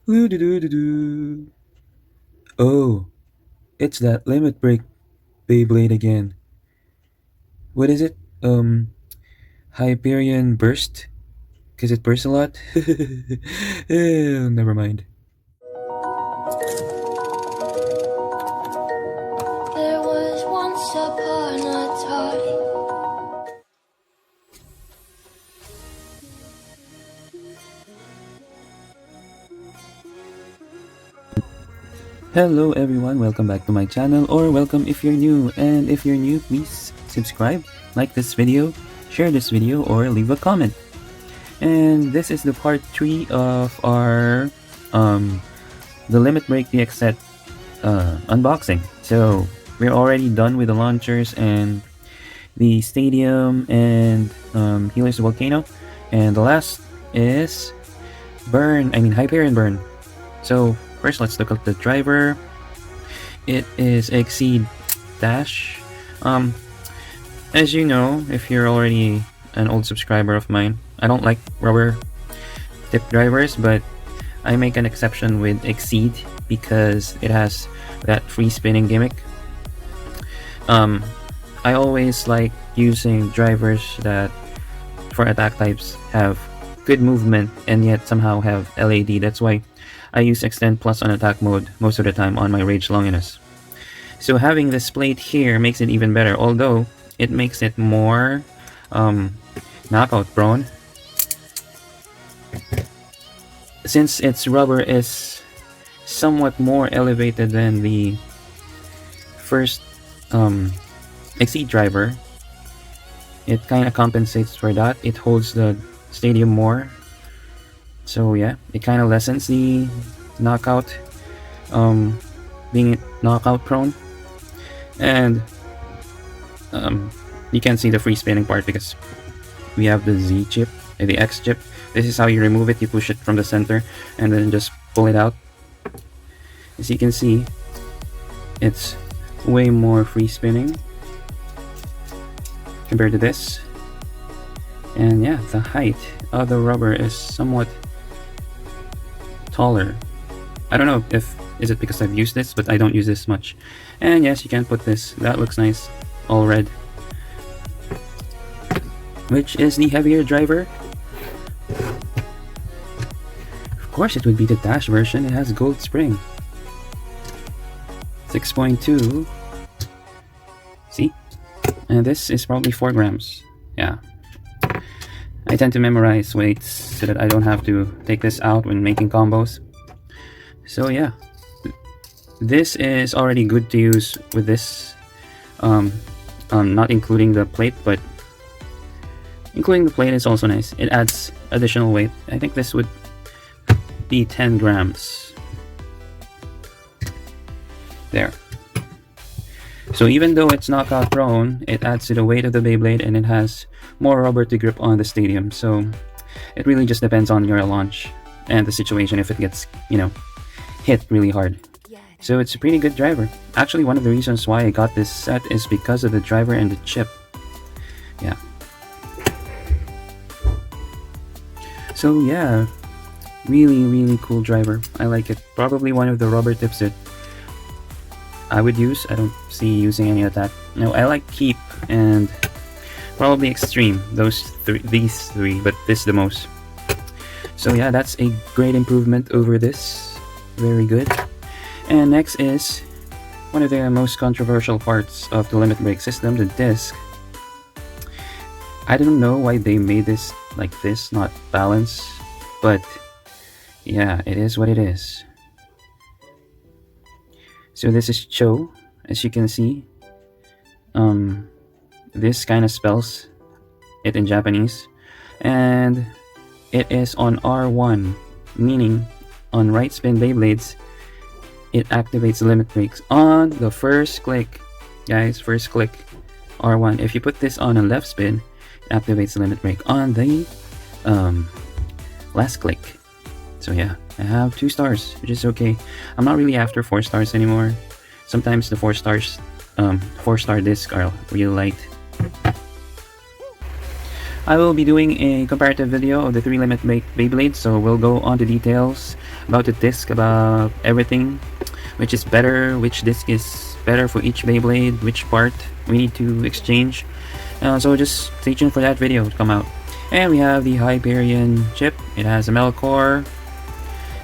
Doo-doo-doo-doo-doo. Oh, it's that limit break Beyblade again. What is it? Hyperion burst? Cause it bursts a lot? Never mind. There was once upon a time. Hello everyone, welcome back to my channel, or welcome if you're new. And if you're new, please subscribe, like this video, share this video, or leave a comment. And this is the part 3 of our the Limit Break DX set unboxing. So we're already done with the launchers and the stadium and Helios Volcano, and the last is Hyperion Burn. So first, let's look at the driver. It is Exceed Dash. As you know, if you're already an old subscriber of mine, I don't like rubber tip drivers, but I make an exception with Exceed because it has that free spinning gimmick. I always like using drivers that for attack types have good movement and yet somehow have LAD. That's why I use Extend Plus on attack mode most of the time on my Rage Longinus. So having this plate here makes it even better, although it makes it more knockout prone. Since its rubber is somewhat more elevated than the first Exceed driver, it kind of compensates for that. It holds the stadium more. So yeah, it kind of lessens the knockout, being knockout prone. And you can see the free spinning part because we have the Z chip, the X chip. This is how you remove it. You push it from the center and then just pull it out. As you can see, it's way more free spinning compared to this. And yeah, the height of the rubber is somewhat taller. I don't know if is it because I've used this, but I don't use this much. And yes, you can put this. That looks nice, all red. Which is the heavier driver? Of course, it would be the Dash version. It has gold spring. 6.2. See? And this is probably 4 grams. Yeah. I tend to memorize weights so that I don't have to take this out when making combos. So yeah, this is already good to use with this, not including the plate, but including the plate is also nice. It adds additional weight. I think this would be 10 grams. There. So even though it's knockout prone, it adds to the weight of the Beyblade and it has more rubber to grip on the stadium. So it really just depends on your launch and the situation if it gets, hit really hard. So it's a pretty good driver. Actually, one of the reasons why I got this set is because of the driver and the chip. Yeah. So yeah, really cool driver. I like it. Probably one of the rubber tips that I would use. I don't see using any of that. No, I like Keep and probably Extreme. These three, but this the most. So yeah, that's a great improvement over this. Very good. And next is one of the most controversial parts of the Limit Break system, the disc. I don't know why they made this like this, not balanced, but yeah, it is what it is. So this is Cho, as you can see. This kind of spells it in Japanese, and it is on R1, meaning on right spin Beyblades, it activates the limit breaks on the first click. Guys, first click, R1. If you put this on a left spin, it activates the limit break on the last click. So yeah, I have 2 stars, which is okay. I'm not really after 4 stars anymore. Sometimes the 4-star discs are really light. I will be doing a comparative video of the 3 limit Beyblades, so we'll go on to details about the disc, about everything, which is better, which disc is better for each Beyblade, which part we need to exchange. So just stay tuned for that video to come out. And we have the Hyperion chip. It has a metal core,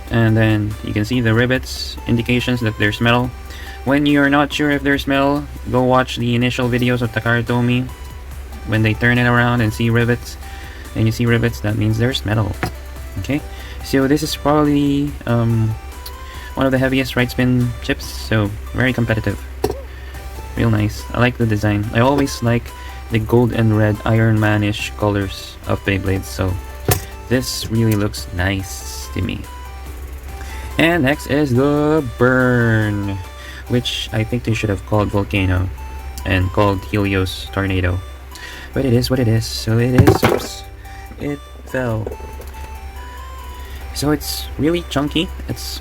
and then you can see the rivets, indications that there's metal. When you're not sure if there's metal, go watch the initial videos of Takaratomi. When they turn it around and see rivets, and you see rivets, that means there's metal. Okay, so this is probably one of the heaviest right spin chips, so very competitive. Real nice. I like the design. I always like the gold and red Iron Man-ish colors of Beyblades, so this really looks nice to me. And next is the Burn, which I think they should have called Volcano and called Helios Tornado. But it is what it is, so it is. Oops, it fell. So it's really chunky. It's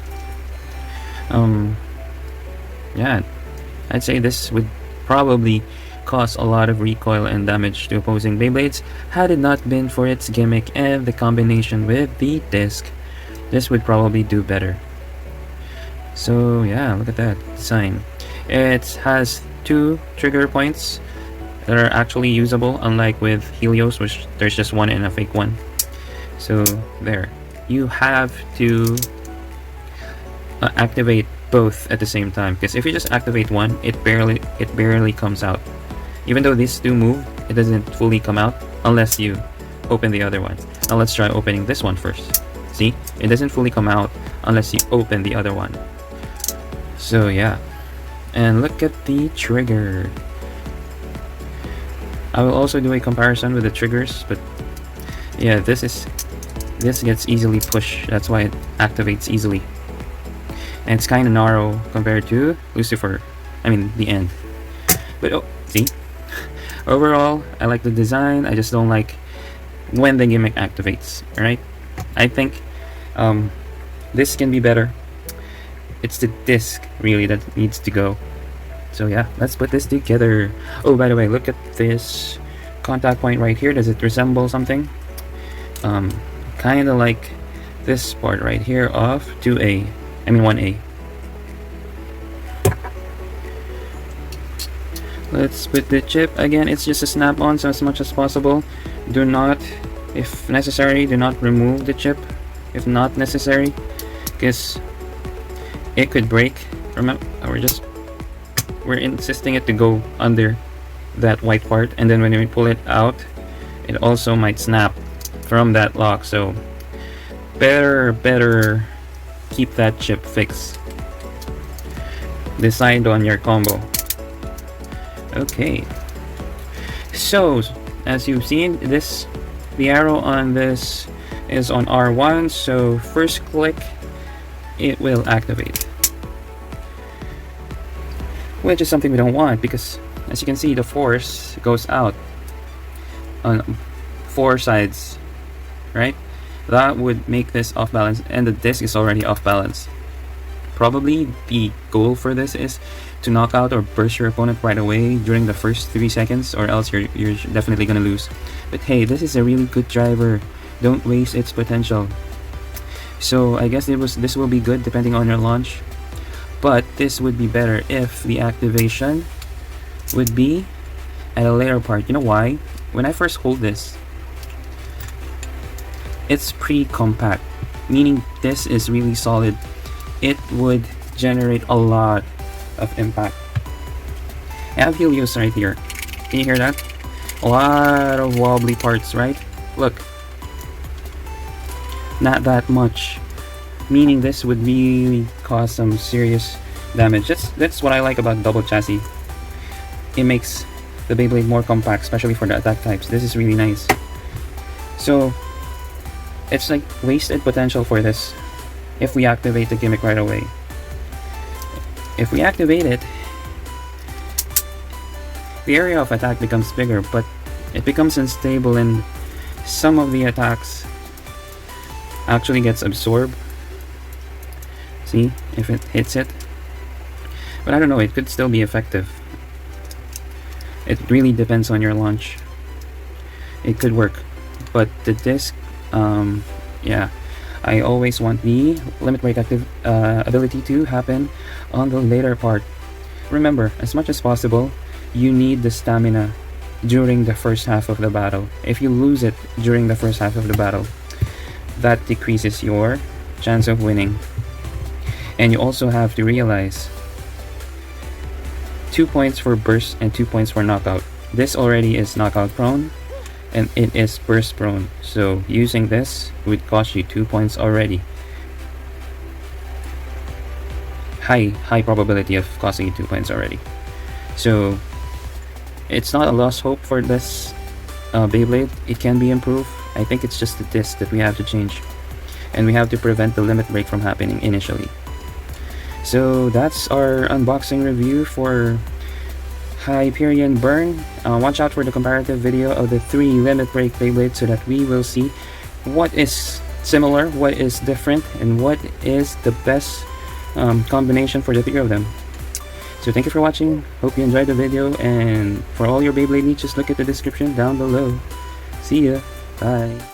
yeah, I'd say this would probably cause a lot of recoil and damage to opposing Beyblades had it not been for its gimmick and the combination with the disc. This would probably do better. So yeah, look at that design. It has 2 trigger points that are actually usable, unlike with Helios, which there's just one and a fake one. So there, you have to activate both at the same time, because if you just activate one, it barely comes out. Even though these do move, it doesn't fully come out unless you open the other one. Now let's try opening this one first. See, it doesn't fully come out unless you open the other one. So yeah, and look at the trigger. I will also do a comparison with the triggers, but yeah, this gets easily pushed. That's why it activates easily. And it's kind of narrow compared to Lucifer. I mean, the end. But oh, see? Overall, I like the design. I just don't like when the gimmick activates. Alright? I think this can be better. It's the disc, really, that needs to go. So yeah, let's put this together. Oh, by the way, look at this contact point right here. Does it resemble something? Kind of like this part right here of 2A. I mean 1A. Let's put the chip. Again, it's just a snap-on, so as much as possible. Do not, if necessary, do not remove the chip. If not necessary, because it could break. Remember, we're insisting it to go under that white part, and then when we pull it out, it also might snap from that lock. So better keep that chip fixed. Decide on your combo. Okay, so as you've seen, the arrow on this is on R1, so first click, it will activate, which is something we don't want, because as you can see, the force goes out on 4 sides, right? That would make this off balance, and the disc is already off balance. Probably the goal for this is to knock out or burst your opponent right away during the first 3 seconds, or else you're definitely gonna lose. But hey, this is a really good driver. Don't waste its potential. So I guess this will be good depending on your launch. But this would be better if the activation would be at a later part. You know why? When I first hold this, it's pretty compact, meaning this is really solid. It would generate a lot of impact. I have Helios right here. Can you hear that? A lot of wobbly parts, right? Look. Not that much. Meaning this would really cause some serious damage. That's what I like about double chassis. It makes the Beyblade more compact, especially for the attack types. This is really nice. So it's like wasted potential for this if we activate the gimmick right away. If we activate it, the area of attack becomes bigger, but it becomes unstable, and some of the attacks actually gets absorbed. See, if it hits it. But I don't know, it could still be effective. It really depends on your launch. It could work. but the disc, yeah, I always want the limit break ability to happen on the later part. Remember, as much as possible, you need the stamina during the first half of the battle. If you lose it during the first half of the battle, that decreases your chance of winning. And you also have to realize 2 points for burst and 2 points for knockout. This already is knockout prone and it is burst prone, so using this would cost you 2 points already. High probability of costing you 2 points already. So it's not a lost hope for this Beyblade. It can be improved. I think it's just the disc that we have to change, and we have to prevent the limit break from happening initially. So that's our unboxing review for Hyperion Burn. Watch out for the comparative video of the 3 limit break Beyblades so that we will see what is similar, what is different, and what is the best combination for the 3 of them. So thank you for watching. Hope you enjoyed the video, and for all your Beyblade needs, just look at the description down below. See ya. Bye.